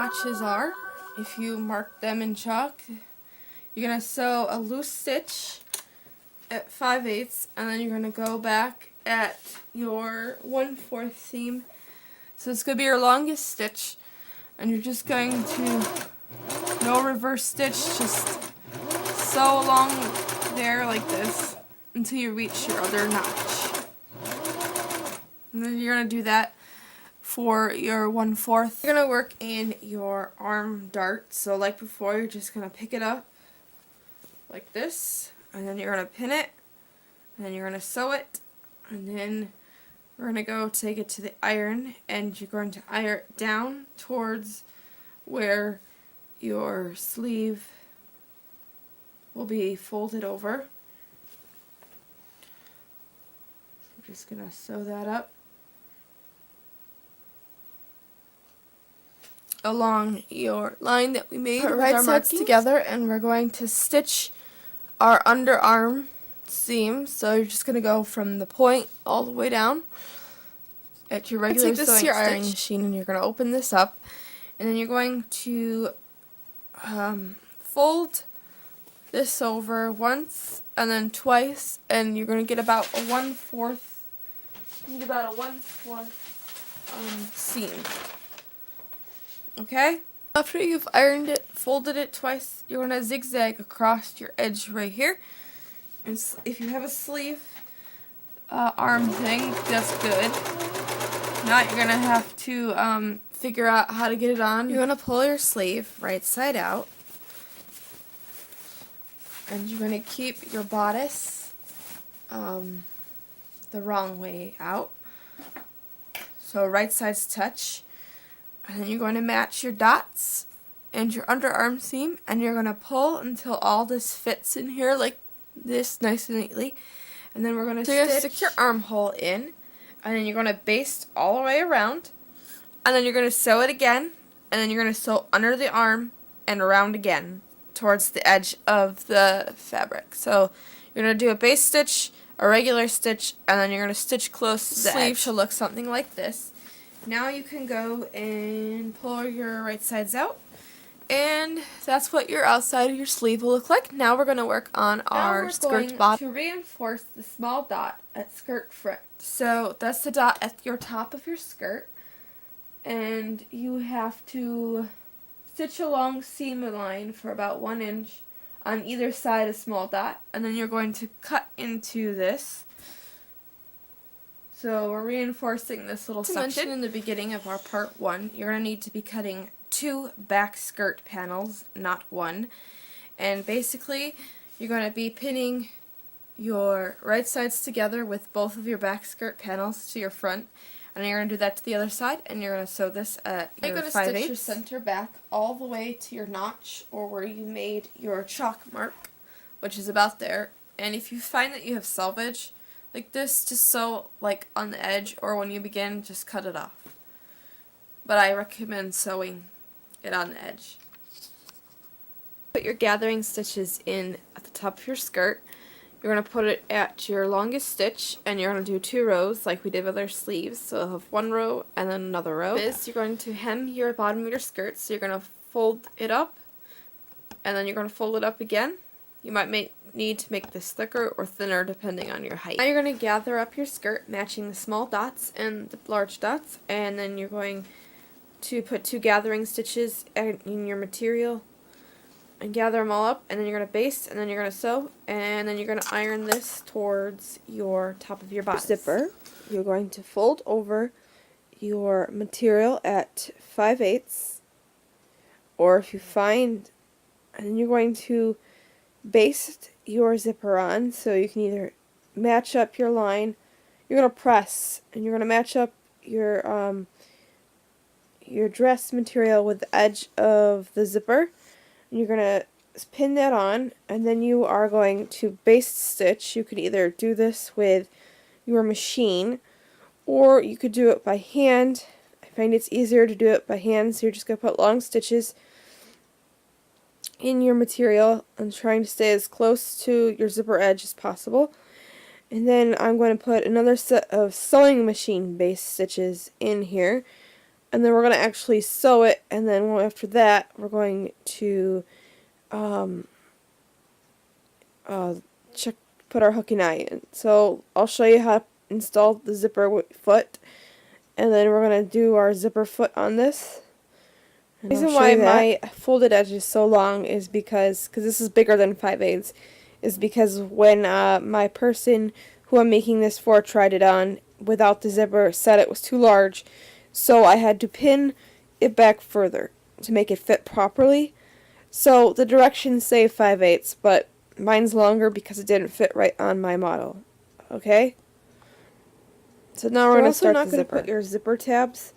notches are. If you mark them in chalk, you're going to sew a loose stitch at 5/8, and then you're going to go back at your 1/4 seam. So it's going to be your longest stitch, and you're just going to, no reverse stitch, just sew along there like this until you reach your other notch. And then you're going to do that for your 1/4. You're going to work in your arm dart. So like before, you're just going to pick it up like this, and then you're going to pin it, and then you're going to sew it, and then we're going to go take it to the iron, and you're going to iron it down towards where your sleeve will be folded over. So we're just going to sew that up along your line that we made. Put right sides together, and we're going to stitch our underarm seam. So you're just going to go from the point all the way down at your regular sewing stitch. Take this to your ironing machine, and you're going to open this up, and then you're going to fold this over once and then twice, and you're going to get about a 1/4. You need about a 1/4 seam. Okay? After you've ironed it, folded it twice, you're going to zigzag across your edge right here. And if you have a sleeve arm thing, that's good. Now you're going to have to figure out how to get it on. You're going to pull your sleeve right side out, and you're going to keep your bodice the wrong way out. So right sides touch. And then you're going to match your dots and your underarm seam, and you're going to pull until all this fits in here like this, nice and neatly. And then we're going to stick your armhole in, and then you're going to baste all the way around, and then you're going to sew it again, and then you're going to sew under the arm and around again towards the edge of the fabric. So you're going to do a base stitch, a regular stitch, and then you're going to stitch close to the sleeve. Should look something like this. Now you can go and pull your right sides out, and that's what your outside of your sleeve will look like. Now we're going to work on our skirt bottom. To reinforce the small dot at skirt front. So that's the dot at your top of your skirt, and you have to stitch a long seam line for about 1 inch on either side of small dot, and then you're going to cut into this. So we're reinforcing this little section. In the beginning of our part 1, you're going to need to be cutting 2 back skirt panels, not 1. And basically, you're going to be pinning your right sides together with both of your back skirt panels to your front. And you're going to do that to the other side, and you're going to sew this at your 5/8. You're going to stitch your center back all the way to your notch, or where you made your chalk mark, which is about there. And if you find that you have selvage like this, just sew like on the edge, or when you begin, just cut it off. But I recommend sewing it on the edge. Put your gathering stitches in at the top of your skirt. You're going to put it at your longest stitch, and you're going to do 2 rows like we did with our sleeves. So you'll have 1 row and then another row. You're going to hem your bottom of your skirt, so you're going to fold it up, and then you're going to fold it up again. You might need to make this thicker or thinner depending on your height. Now you're going to gather up your skirt, matching the small dots and the large dots, and then you're going to put 2 gathering stitches in your material and gather them all up, and then you're going to baste, and then you're going to sew, and then you're going to iron this towards your top of your bodice. Zipper, you're going to fold over your material at 5/8, or if you find, and then you're going to baste your zipper on, so you can either match up your line. You're going to press, and you're going to match up your dress material with the edge of the zipper, and you're going to pin that on, and then you are going to baste stitch. You could either do this with your machine, or you could do it by hand. I find it's easier to do it by hand, so you're just going to put long stitches in your material and trying to stay as close to your zipper edge as possible. And then I'm going to put another set of sewing machine based stitches in here, and then we're going to actually sew it, and then after that we're going to put our hook and eye in. So I'll show you how to install the zipper foot, and then we're going to do our zipper foot on this. The reason why my folded edge is so long is because this is bigger than 5/8, is because when my person who I'm making this for tried it on without the zipper, said it was too large, so I had to pin it back further to make it fit properly. So the directions say 5/8, but mine's longer because it didn't fit right on my model. Okay? So now we're going to start the zipper. You're also not going to put your zipper tabs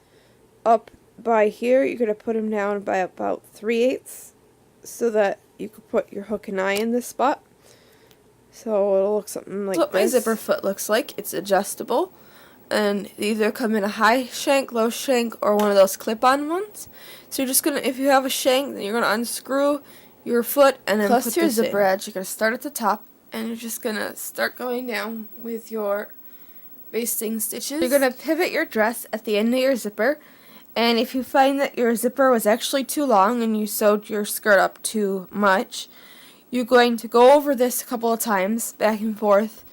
up by here. You're going to put them down by about 3/8 so that you can put your hook and eye in this spot. So it'll look something like this. What my zipper foot looks like. It's adjustable, and they either come in a high shank, low shank, or one of those clip-on ones. So you're just going to, if you have a shank, then you're going to unscrew your foot and then put your zipper edge. You're going to start at the top, and you're just going to start going down with your basting stitches. You're going to pivot your dress at the end of your zipper, and if you find that your zipper was actually too long and you sewed your skirt up too much, you're going to go over this a couple of times, back and forth,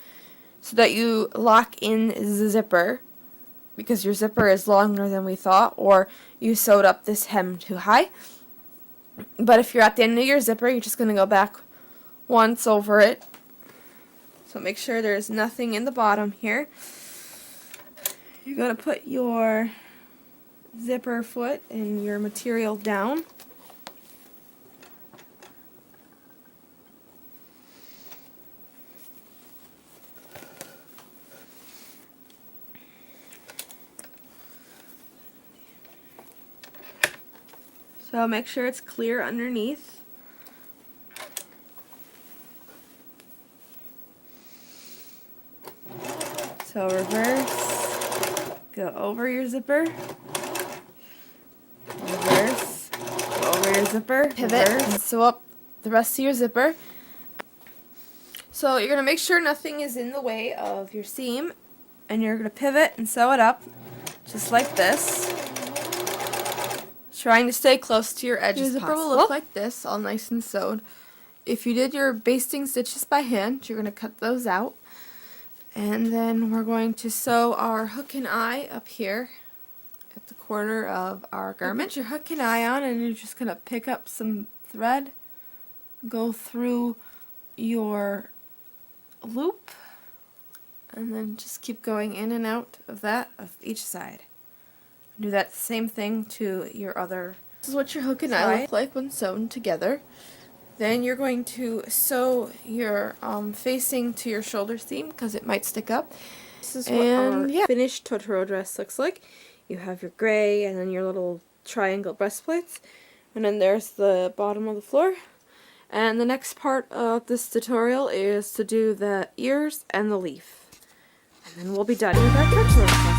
so that you lock in the zipper, because your zipper is longer than we thought, or you sewed up this hem too high. But if you're at the end of your zipper, you're just going to go back once over it. So make sure there's nothing in the bottom here. You're going to put your zipper foot and your material down. So make sure it's clear underneath. So reverse, go over your zipper, reverse, go over your zipper, pivot, and sew up the rest of your zipper. So you're going to make sure nothing is in the way of your seam, and you're going to pivot and sew it up just like this, trying to stay close to your edges. Your zipper will look like this, all nice and sewed. If you did your basting stitches by hand, you're going to cut those out. And then we're going to sew our hook and eye up here at the corner of our garment. Put your hook and eye on, and you're just going to pick up some thread, go through your loop, and then just keep going in and out of that of each side. Do that same thing to your other. This is what your hook and eye look like when sewn together. Then you're going to sew your facing to your shoulder seam because it might stick up. This is what our finished totoro dress looks like. You have your gray and then your little triangle breastplates, and then there's the bottom of the floor. And the next part of this tutorial is to do the ears and the leaf, and then we'll be done with our totoro dress.